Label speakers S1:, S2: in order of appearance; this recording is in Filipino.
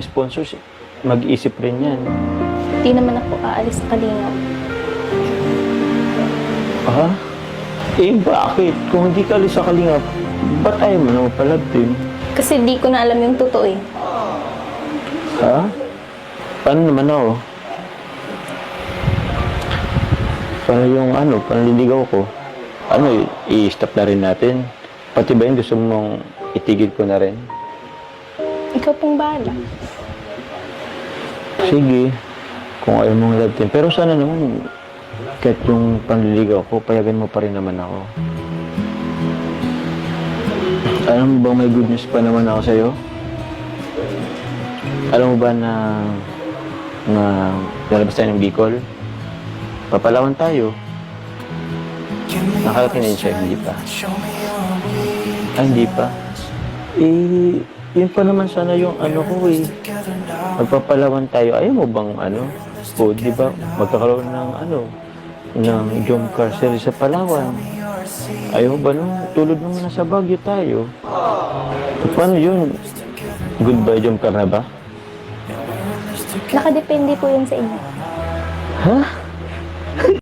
S1: sponsors, mag-isip rin yan.
S2: Di naman ako aalis sa Kalingap.
S1: Ha? Eh, bakit? Kung hindi ka alis sa Kalingap, ba't ayaw mo na mapalab din?
S2: Kasi di ko na alam yung totoo eh.
S1: Ha? Paano naman ako? Paano yung panliligaw ko? I-stop na rin natin? Pati ba yun gusto mong itigil ko na rin?
S2: Ikaw pong bahala.
S1: Sige, kung ayaw mong love team. Pero sana naman, kahit yung panliligaw ko, payagan mo pa rin naman ako. Alam mo ba may good news pa naman ako sa'yo? Alam mo ba na lalabas tayo ng Bicol? Papalawan tayo. Nakarating na yun siya, hindi pa. Hindi pa. Eh, yun pa naman sana yung ko eh. Magpapalawan tayo. Ayaw mo bang po, di ba? Magkakaroon ng jump car series sa Palawan. Ayaw ba tulad naman nasa Baguio tayo. Paano yun? Goodbye jump car na ba?
S2: Nakadepende po yun sa inyo.
S1: Ha?